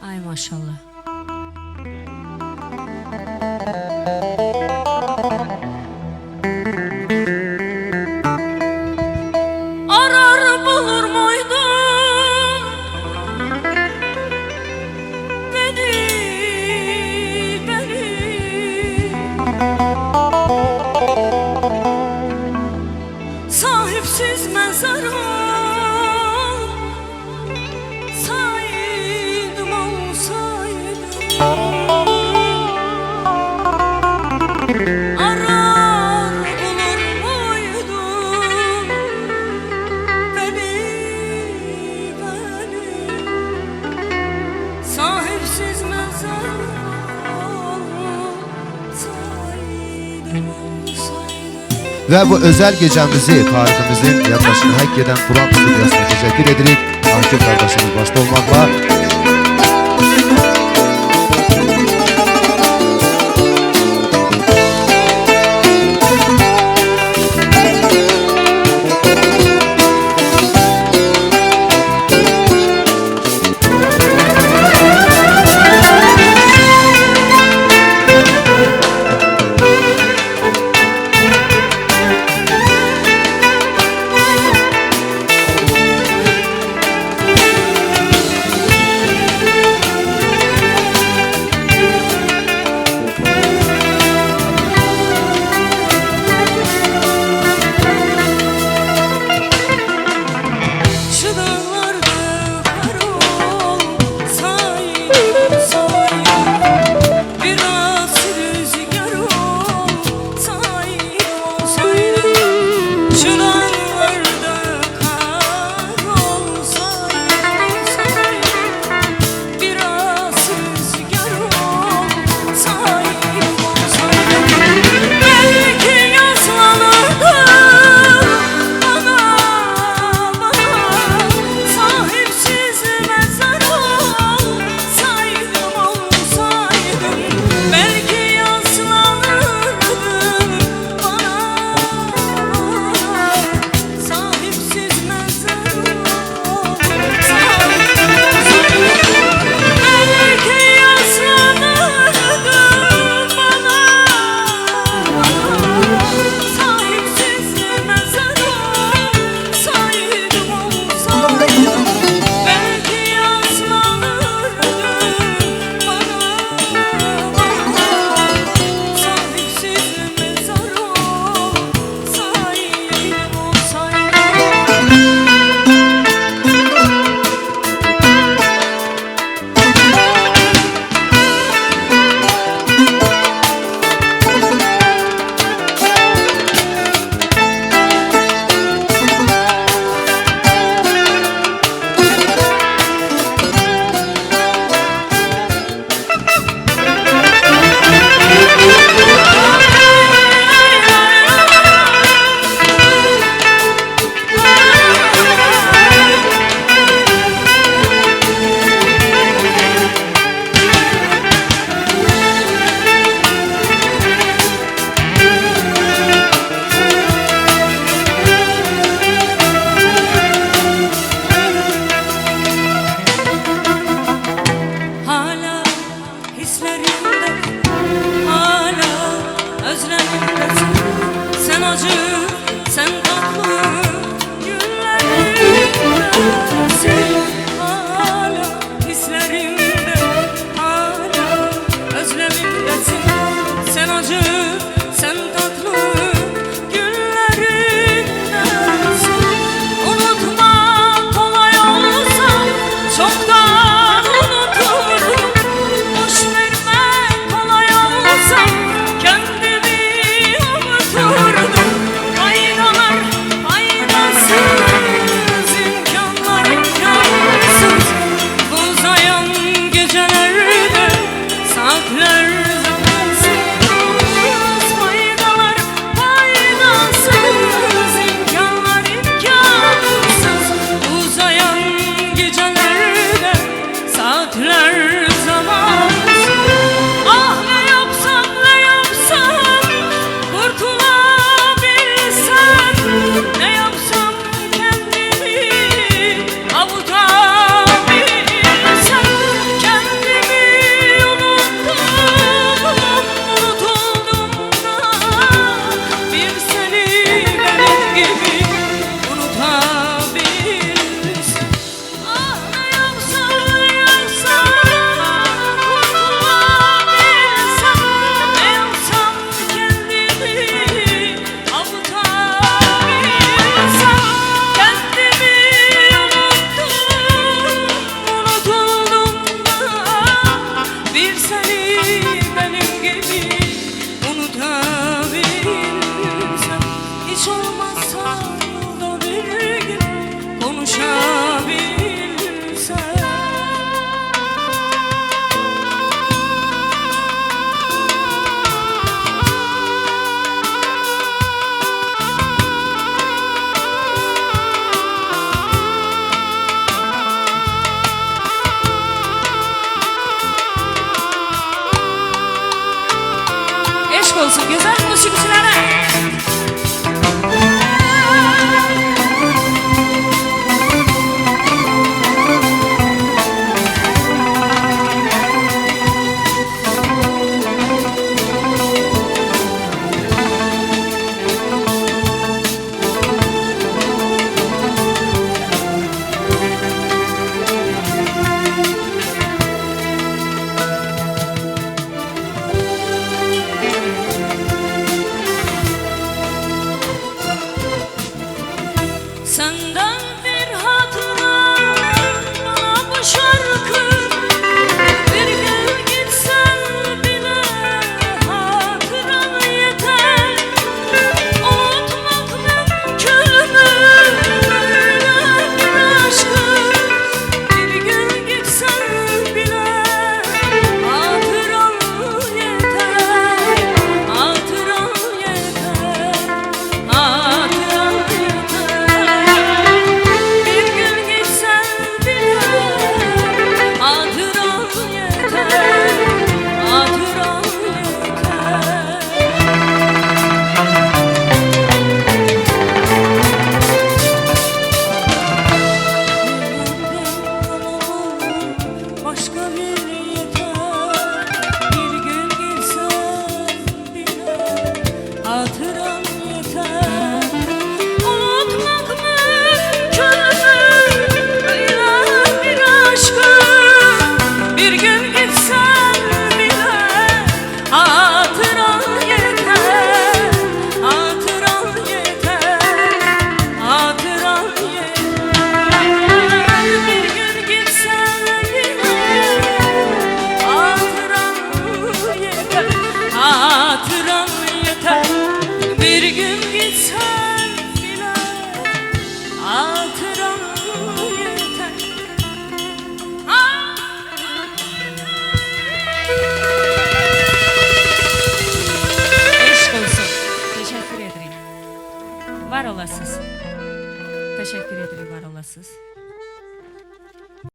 Ay maşallah. Arar bulur muydun beni, sahipsiz mezara saydım olsaydım. Arar bulur muydun beni, sahipsiz mezara saydım olsaydım. Ve bu özel gecemizi, tarihimizin yaklaşını hak eden Kur'an stüdyosuna teşekkür ederek Akif kardeşimiz başta olmakla olsun güzel müzikçilere. Senden bir hatıra bana bu şarkı. Bir gün gitsen bile hatıran yeter. Unutmak mümkün mü böyle bir aşkı? Bir gün gitsen bile hatıran yeter. Hatıran yeter. Hatıran yeter. Bir gün gitsen bile hatıran yeter, hatıran yeter. Başka bir yeter. Bir gün gitsen bile hatıran yeter. Unutmak mümkün mü böyle bir aşkı? Bir gün gitsen bile hatıran yeter, hatıran yeter, hatıran yeter. Bir gün gitsen bile hatıran yeter, hatıran yeter. Bir gün gitsen bile hatıran yeter. Eşk olsun. Teşekkür ederim. Var olasınız. Teşekkür ederim, var olasınız.